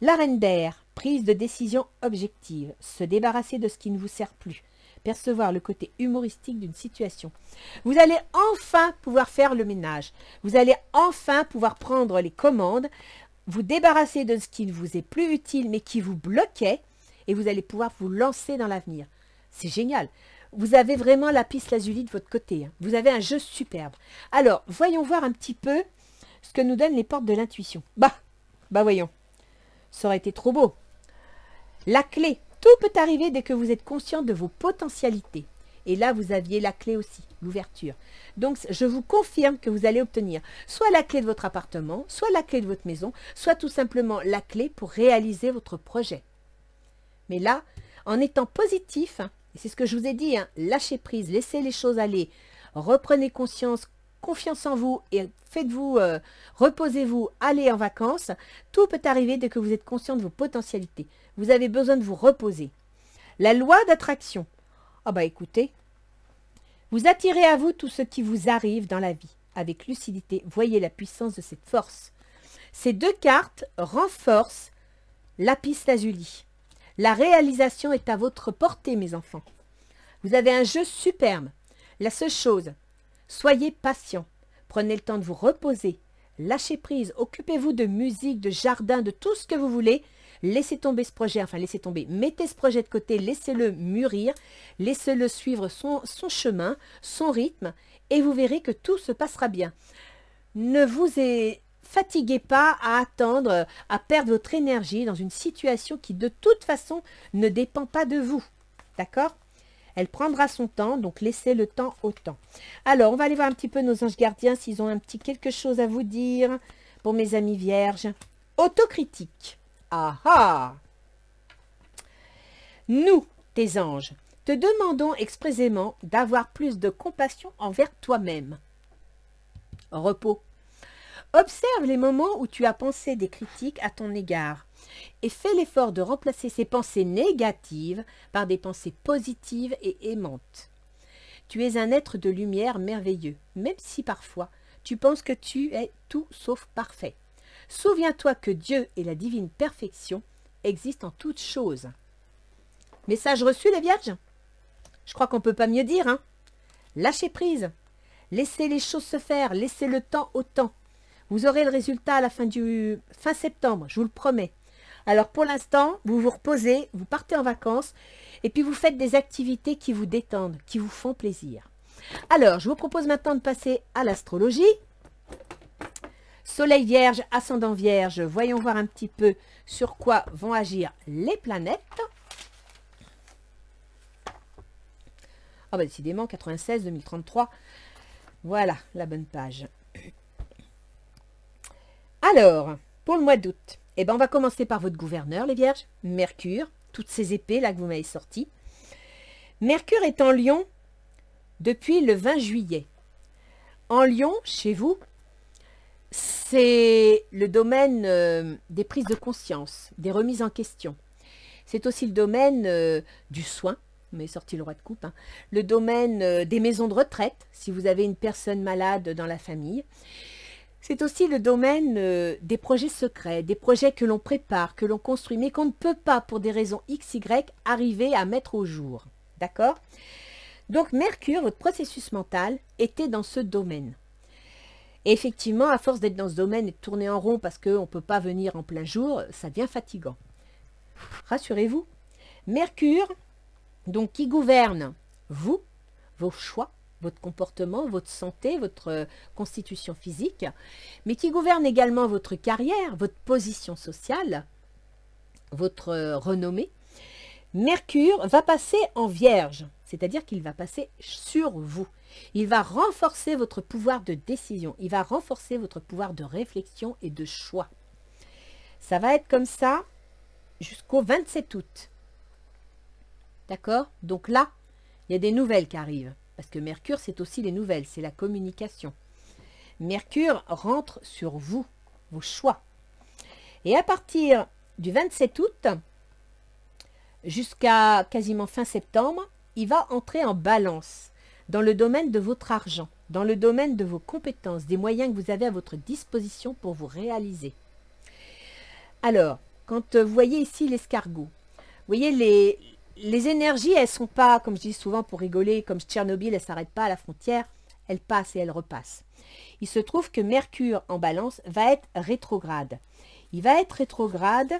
La reine d'air, prise de décision objective, se débarrasser de ce qui ne vous sert plus, percevoir le côté humoristique d'une situation. Vous allez enfin pouvoir faire le ménage, vous allez enfin pouvoir prendre les commandes, vous débarrasser de ce qui ne vous est plus utile mais qui vous bloquait et vous allez pouvoir vous lancer dans l'avenir. C'est génial. Vous avez vraiment la piste lazuli de votre côté. Hein. Vous avez un jeu superbe. Alors, voyons voir un petit peu ce que nous donnent les portes de l'intuition. Bah voyons. Ça aurait été trop beau. La clé. Tout peut arriver dès que vous êtes conscient de vos potentialités. Et là, vous aviez la clé aussi, l'ouverture. Donc, je vous confirme que vous allez obtenir soit la clé de votre appartement, soit la clé de votre maison, soit tout simplement la clé pour réaliser votre projet. Mais là, en étant positif, hein, et c'est ce que je vous ai dit, hein, lâchez prise, laissez les choses aller, reprenez conscience, confiance en vous et faites-vous, reposez-vous, allez en vacances. Tout peut arriver dès que vous êtes conscient de vos potentialités. Vous avez besoin de vous reposer. La loi d'attraction. Ah bah écoutez, vous attirez à vous tout ce qui vous arrive dans la vie. Avec lucidité, voyez la puissance de cette force. Ces deux cartes renforcent lapis lazuli. La réalisation est à votre portée, mes enfants. Vous avez un jeu superbe. La seule chose, soyez patient. Prenez le temps de vous reposer. Lâchez prise. Occupez-vous de musique, de jardin, de tout ce que vous voulez. Laissez tomber ce projet. Enfin, laissez tomber. Mettez ce projet de côté. Laissez-le mûrir. Laissez-le suivre son chemin, son rythme. Et vous verrez que tout se passera bien. Ne vous fatiguez pas à attendre, à perdre votre énergie dans une situation qui de toute façon ne dépend pas de vous. D'accord ? Elle prendra son temps, donc laissez le temps au temps. Alors, on va aller voir un petit peu nos anges gardiens s'ils ont un petit quelque chose à vous dire. Pour mes amis vierges. Autocritique. Ah ah! Nous, tes anges, te demandons expressément d'avoir plus de compassion envers toi-même. Repos. Observe les moments où tu as pensé des critiques à ton égard et fais l'effort de remplacer ces pensées négatives par des pensées positives et aimantes. Tu es un être de lumière merveilleux, même si parfois tu penses que tu es tout sauf parfait. Souviens-toi que Dieu et la divine perfection existent en toutes choses. Message reçu, les vierges? Je crois qu'on ne peut pas mieux dire, hein? Lâchez prise, laissez les choses se faire, laissez le temps au temps. Vous aurez le résultat à la fin septembre, je vous le promets. Alors pour l'instant, vous vous reposez, vous partez en vacances et puis vous faites des activités qui vous détendent, qui vous font plaisir. Alors, je vous propose maintenant de passer à l'astrologie. Soleil vierge, ascendant vierge, voyons voir un petit peu sur quoi vont agir les planètes. Ah bah décidément, 96, 2033, voilà la bonne page. Alors, pour le mois d'août, eh ben on va commencer par votre gouverneur, les vierges, Mercure, toutes ces épées là que vous m'avez sorties. Mercure est en Lion depuis le 20 juillet. En Lion, chez vous, c'est le domaine des prises de conscience, des remises en question. C'est aussi le domaine du soin, vous m'avez sorti le roi de coupe, hein, le domaine des maisons de retraite, si vous avez une personne malade dans la famille. C'est aussi le domaine des projets secrets, des projets que l'on prépare, que l'on construit, mais qu'on ne peut pas, pour des raisons X, Y, arriver à mettre au jour. D'accord? Donc Mercure, votre processus mental, était dans ce domaine. Et effectivement, à force d'être dans ce domaine et de tourner en rond parce qu'on ne peut pas venir en plein jour, ça devient fatigant. Rassurez-vous, Mercure, donc qui gouverne vous, vos choix, votre comportement, votre santé, votre constitution physique, mais qui gouverne également votre carrière, votre position sociale, votre renommée. Mercure va passer en Vierge, c'est-à-dire qu'il va passer sur vous. Il va renforcer votre pouvoir de décision, il va renforcer votre pouvoir de réflexion et de choix. Ça va être comme ça jusqu'au 27 août. D'accord? Donc là, il y a des nouvelles qui arrivent. Parce que Mercure, c'est aussi les nouvelles, c'est la communication. Mercure rentre sur vous, vos choix. Et à partir du 27 août, jusqu'à quasiment fin septembre, il va entrer en balance dans le domaine de votre argent, dans le domaine de vos compétences, des moyens que vous avez à votre disposition pour vous réaliser. Alors, quand vous voyez ici l'escargot, vous voyez les énergies, elles ne sont pas, comme je dis souvent pour rigoler, comme Tchernobyl, elles ne s'arrêtent pas à la frontière, elles passent et elles repassent. Il se trouve que Mercure en balance va être rétrograde. Il va être rétrograde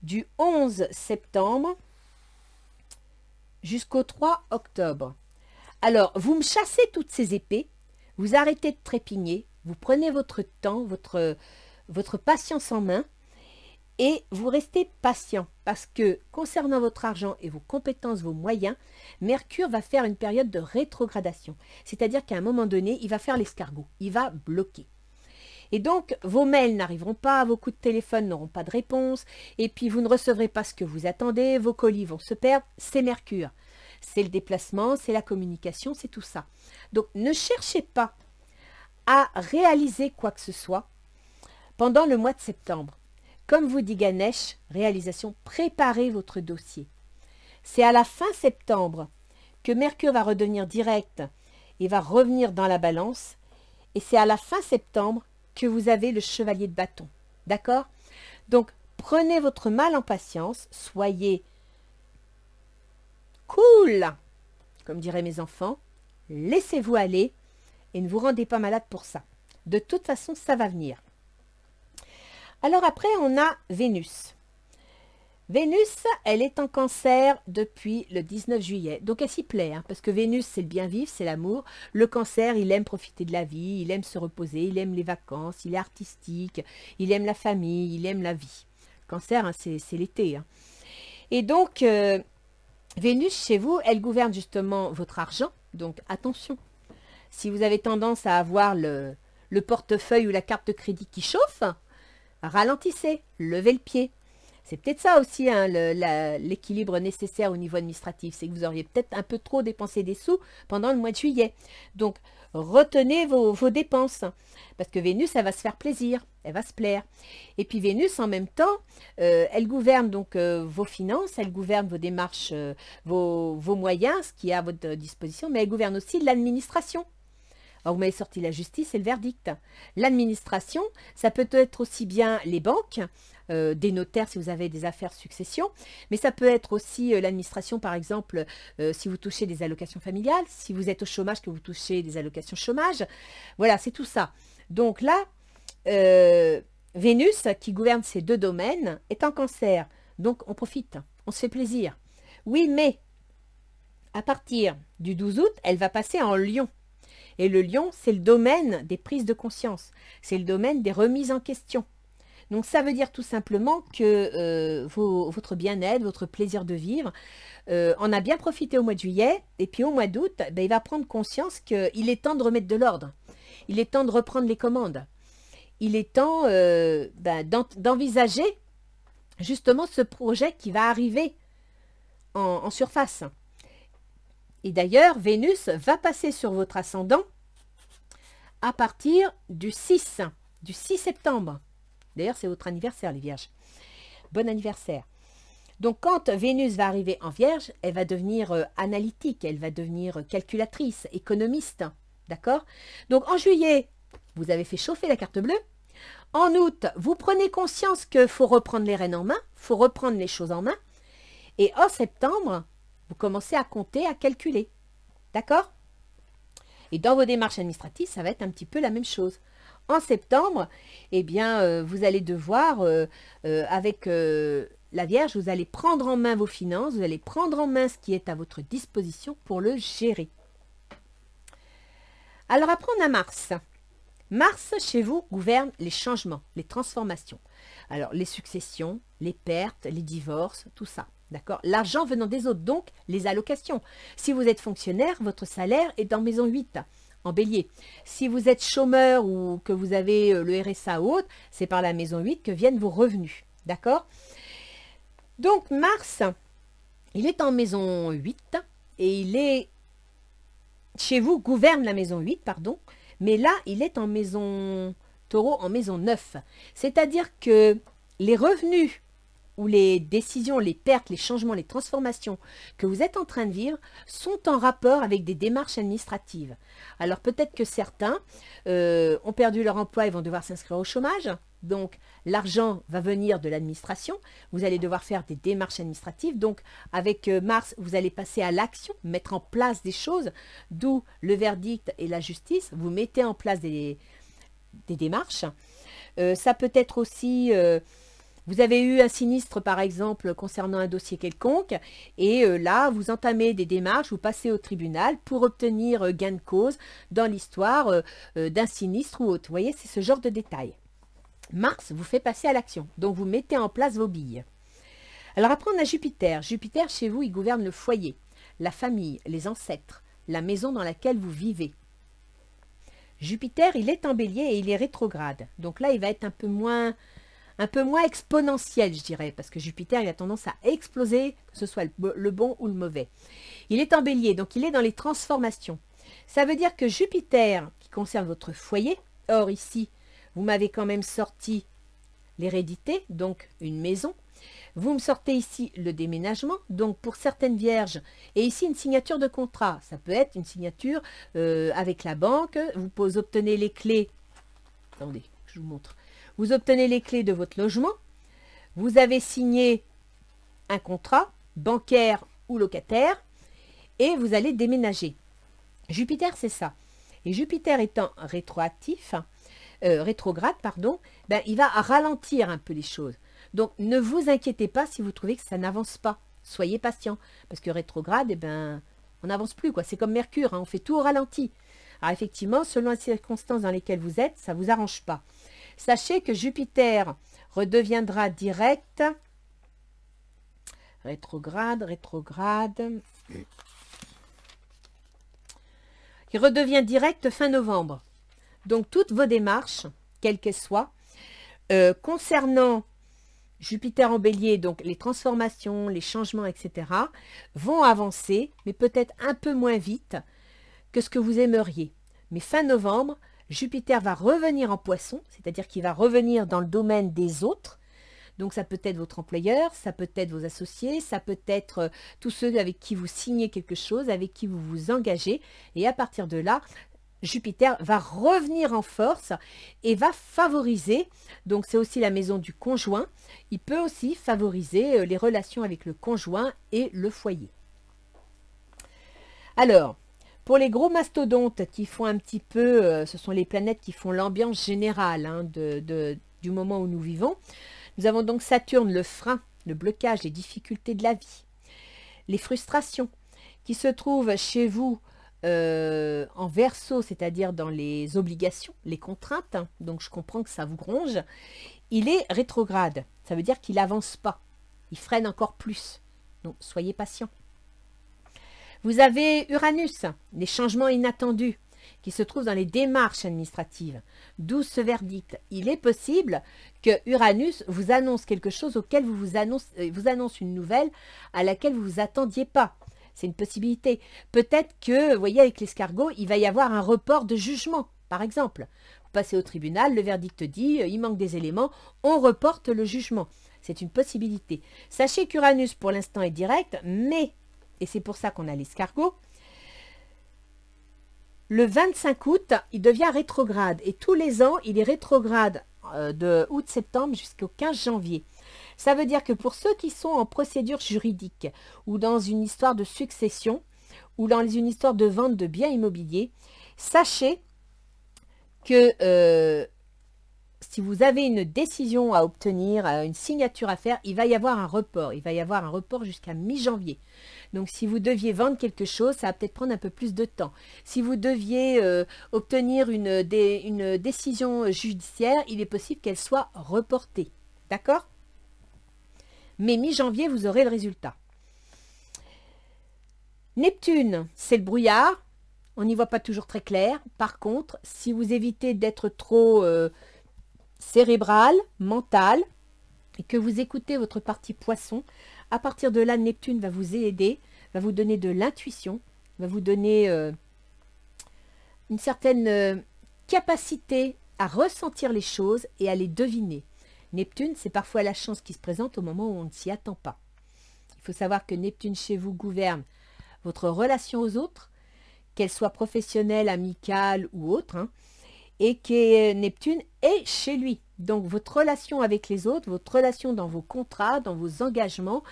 du 11 septembre jusqu'au 3 octobre. Alors, vous me chassez toutes ces épées, vous arrêtez de trépigner, vous prenez votre temps, votre patience en main, et vous restez patient parce que concernant votre argent et vos compétences, vos moyens, Mercure va faire une période de rétrogradation. C'est-à-dire qu'à un moment donné, il va faire l'escargot, il va bloquer. Et donc, vos mails n'arriveront pas, vos coups de téléphone n'auront pas de réponse, et puis vous ne recevrez pas ce que vous attendez, vos colis vont se perdre, c'est Mercure. C'est le déplacement, c'est la communication, c'est tout ça. Donc, ne cherchez pas à réaliser quoi que ce soit pendant le mois de septembre. Comme vous dit Ganesh, réalisation, préparez votre dossier. C'est à la fin septembre que Mercure va redevenir direct et va revenir dans la balance. Et c'est à la fin septembre que vous avez le chevalier de bâton. D'accord? Donc, prenez votre mal en patience, soyez cool, comme diraient mes enfants, laissez-vous aller et ne vous rendez pas malade pour ça. De toute façon, ça va venir. Alors après, on a Vénus. Vénus, elle est en cancer depuis le 19 juillet. Donc elle s'y plaît, hein, parce que Vénus, c'est le bien vivre, c'est l'amour. Le cancer, il aime profiter de la vie, il aime se reposer, il aime les vacances, il est artistique, il aime la famille, il aime la vie. Cancer, hein, c'est l'été. Hein. Et donc, Vénus, chez vous, elle gouverne justement votre argent. Donc attention, si vous avez tendance à avoir le portefeuille ou la carte de crédit qui chauffe, ralentissez, levez le pied. C'est peut-être ça aussi hein, l'équilibre nécessaire au niveau administratif. C'est que vous auriez peut-être un peu trop dépensé des sous pendant le mois de juillet. Donc, retenez vos dépenses. Parce que Vénus, elle va se faire plaisir, elle va se plaire. Et puis Vénus, en même temps, elle gouverne donc vos finances, elle gouverne vos démarches, vos moyens, ce qui est à votre disposition, mais elle gouverne aussi l'administration. Alors, vous m'avez sorti la justice et le verdict. L'administration, ça peut être aussi bien les banques, des notaires si vous avez des affaires succession, mais ça peut être aussi l'administration, par exemple, si vous touchez des allocations familiales, si vous êtes au chômage, que vous touchez des allocations chômage. Voilà, c'est tout ça. Donc là, Vénus, qui gouverne ces deux domaines, est en cancer. Donc, on profite, on se fait plaisir. Oui, mais à partir du 12 août, elle va passer en Lion. Et le lion, c'est le domaine des prises de conscience. C'est le domaine des remises en question. Donc, ça veut dire tout simplement que votre bien-être, votre plaisir de vivre, en a bien profité au mois de juillet. Et puis, au mois d'août, ben, il va prendre conscience qu'il est temps de remettre de l'ordre. Il est temps de reprendre les commandes. Il est temps d'envisager justement ce projet qui va arriver en surface. Et d'ailleurs, Vénus va passer sur votre ascendant à partir du 6 septembre. D'ailleurs, c'est votre anniversaire, les Vierges. Bon anniversaire. Donc, quand Vénus va arriver en Vierge, elle va devenir analytique, elle va devenir calculatrice, économiste. D'accord? Donc, en juillet, vous avez fait chauffer la carte bleue. En août, vous prenez conscience qu'il faut reprendre les rênes en main, il faut reprendre les choses en main. Et en septembre, vous commencez à compter, à calculer. D'accord? Et dans vos démarches administratives, ça va être un petit peu la même chose. En septembre, eh bien, vous allez devoir, avec la Vierge, vous allez prendre en main vos finances, vous allez prendre en main ce qui est à votre disposition pour le gérer. Alors après, on a Mars. Mars, chez vous, gouverne les changements, les transformations. Alors, les successions, les pertes, les divorces, tout ça. D'accord? L'argent venant des autres, donc les allocations. Si vous êtes fonctionnaire, votre salaire est en maison 8, en bélier. Si vous êtes chômeur ou que vous avez le RSA ou autre, c'est par la maison 8 que viennent vos revenus. D'accord? Donc, Mars, il est en maison 8 et il est, chez vous, gouverne la maison 8, pardon. Mais là, il est en maison Taureau, en maison 9. C'est-à-dire que les revenus ou les décisions, les pertes, les changements, les transformations que vous êtes en train de vivre sont en rapport avec des démarches administratives. Alors peut-être que certains ont perdu leur emploi et vont devoir s'inscrire au chômage. Donc l'argent va venir de l'administration. Vous allez devoir faire des démarches administratives. Donc avec Mars, vous allez passer à l'action, mettre en place des choses, d'où le verdict et la justice. Vous mettez en place des démarches. Ça peut être aussi... vous avez eu un sinistre, par exemple, concernant un dossier quelconque, et là, vous entamez des démarches, vous passez au tribunal pour obtenir gain de cause dans l'histoire d'un sinistre ou autre. Vous voyez, c'est ce genre de détails. Mars vous fait passer à l'action, donc vous mettez en place vos billes. Alors après, on a Jupiter. Jupiter, chez vous, il gouverne le foyer, la famille, les ancêtres, la maison dans laquelle vous vivez. Jupiter, il est en bélier et il est rétrograde. Donc là, il va être un peu moins exponentiel, je dirais, parce que Jupiter, il a tendance à exploser, que ce soit le bon ou le mauvais. Il est en bélier, donc il est dans les transformations. Ça veut dire que Jupiter, qui concerne votre foyer, or ici, vous m'avez quand même sorti l'hérédité, donc une maison. Vous me sortez ici le déménagement, donc pour certaines vierges, et ici une signature de contrat. Ça peut être une signature avec la banque, vous obtenez les clés. Attendez, je vous montre. Vous obtenez les clés de votre logement, vous avez signé un contrat, bancaire ou locataire, et vous allez déménager. Jupiter, c'est ça. Et Jupiter étant rétrograde, pardon, ben, il va ralentir un peu les choses. Donc, ne vous inquiétez pas si vous trouvez que ça n'avance pas. Soyez patient, parce que rétrograde, eh ben, on n'avance plus, quoi. C'est comme Mercure, hein, on fait tout au ralenti. Alors, effectivement, selon les circonstances dans lesquelles vous êtes, ça ne vous arrange pas. Sachez que Jupiter redeviendra direct, rétrograde, il redevient direct fin novembre. Donc, toutes vos démarches, quelles qu'elles soient, concernant Jupiter en bélier, donc les transformations, les changements, etc., vont avancer, mais peut-être un peu moins vite que ce que vous aimeriez. Mais fin novembre, Jupiter va revenir en poisson, c'est-à-dire qu'il va revenir dans le domaine des autres. Donc ça peut être votre employeur, ça peut être vos associés, ça peut être tous ceux avec qui vous signez quelque chose, avec qui vous vous engagez. Et à partir de là, Jupiter va revenir en force et va favoriser, donc c'est aussi la maison du conjoint, il peut aussi favoriser les relations avec le conjoint et le foyer. Alors, pour les gros mastodontes qui font un petit peu, ce sont les planètes qui font l'ambiance générale hein, du moment où nous vivons. Nous avons donc Saturne, le frein, le blocage, les difficultés de la vie, les frustrations qui se trouvent chez vous en Verseau, c'est-à-dire dans les obligations, les contraintes. Hein, donc je comprends que ça vous ronge. Il est rétrograde, ça veut dire qu'il n'avance pas, il freine encore plus. Donc soyez patient. Vous avez Uranus, les changements inattendus qui se trouvent dans les démarches administratives. D'où ce verdict. Il est possible que Uranus vous annonce quelque chose auquel vous annonce une nouvelle à laquelle vous ne vous attendiez pas. C'est une possibilité. Peut-être que, vous voyez, avec l'escargot, il va y avoir un report de jugement, par exemple. Vous passez au tribunal, le verdict dit, il manque des éléments, on reporte le jugement. C'est une possibilité. Sachez qu'Uranus, pour l'instant, est direct, mais... et c'est pour ça qu'on a l'escargot, Le 25 août, il devient rétrograde. Et tous les ans, il est rétrograde de août-septembre jusqu'au 15 janvier. Ça veut dire que pour ceux qui sont en procédure juridique ou dans une histoire de succession ou dans une histoire de vente de biens immobiliers, sachez que si vous avez une décision à obtenir, une signature à faire, il va y avoir un report. Il va y avoir un report jusqu'à mi-janvier. Donc, si vous deviez vendre quelque chose, ça va peut-être prendre un peu plus de temps. Si vous deviez obtenir une décision judiciaire, il est possible qu'elle soit reportée. D'accord? Mais mi-janvier, vous aurez le résultat. Neptune, c'est le brouillard. On n'y voit pas toujours très clair. Par contre, si vous évitez d'être trop cérébral, mental, et que vous écoutez votre partie poisson, à partir de là, Neptune va vous aider, va vous donner de l'intuition, va vous donner une certaine capacité à ressentir les choses et à les deviner. Neptune, c'est parfois la chance qui se présente au moment où on ne s'y attend pas. Il faut savoir que Neptune chez vous gouverne votre relation aux autres, qu'elle soit professionnelle, amicale ou autre, hein, et que Neptune est chez lui. Donc, votre relation avec les autres, votre relation dans vos contrats, dans vos engagements,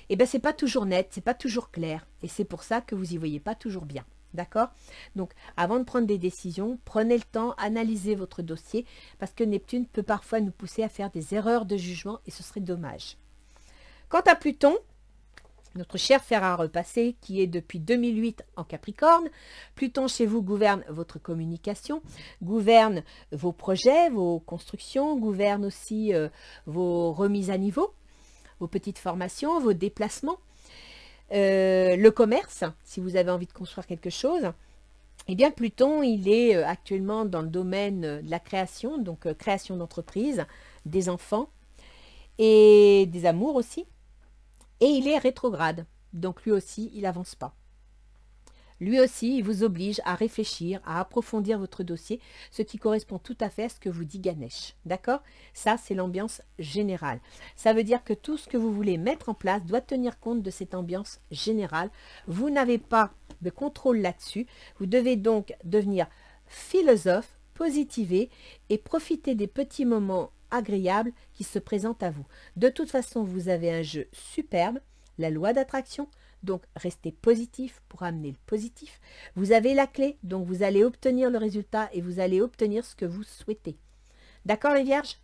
eh bien, c'est pas toujours net, c'est pas toujours clair. Et c'est pour ça que vous n'y voyez pas toujours bien. D'accord? Donc, avant de prendre des décisions, prenez le temps, analysez votre dossier, parce que Neptune peut parfois nous pousser à faire des erreurs de jugement, et ce serait dommage. Quant à Pluton, notre cher fer à repasser, qui est depuis 2008 en Capricorne, Pluton chez vous gouverne votre communication, gouverne vos projets, vos constructions, gouverne aussi vos remises à niveau, vos petites formations, vos déplacements, le commerce, si vous avez envie de construire quelque chose. Eh bien, Pluton, il est actuellement dans le domaine de la création, donc création d'entreprise, des enfants et des amours aussi. Et il est rétrograde, donc lui aussi, il n'avance pas. Lui aussi, il vous oblige à réfléchir, à approfondir votre dossier, ce qui correspond tout à fait à ce que vous dit Ganesh. D'accord? Ça, c'est l'ambiance générale. Ça veut dire que tout ce que vous voulez mettre en place doit tenir compte de cette ambiance générale. Vous n'avez pas de contrôle là-dessus. Vous devez donc devenir philosophe, positiver et profiter des petits moments agréables qui se présentent à vous. De toute façon, vous avez un jeu superbe, la loi d'attraction. Donc, restez positif pour amener le positif. Vous avez la clé, donc vous allez obtenir le résultat et vous allez obtenir ce que vous souhaitez. D'accord les vierges?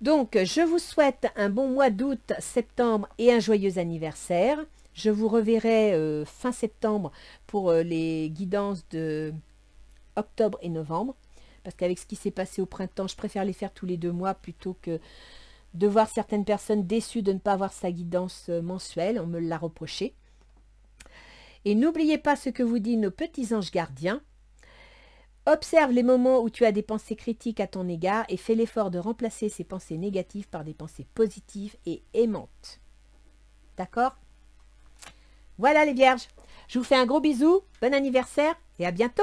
Donc, je vous souhaite un bon mois d'août, septembre et un joyeux anniversaire. Je vous reverrai fin septembre pour les guidances de octobre et novembre. Parce qu'avec ce qui s'est passé au printemps, je préfère les faire tous les 2 mois plutôt que de voir certaines personnes déçues de ne pas avoir sa guidance mensuelle. On me l'a reproché. Et n'oubliez pas ce que vous disent nos petits anges gardiens. Observe les moments où tu as des pensées critiques à ton égard et fais l'effort de remplacer ces pensées négatives par des pensées positives et aimantes. D'accord? Voilà les vierges. Je vous fais un gros bisou, bon anniversaire et à bientôt.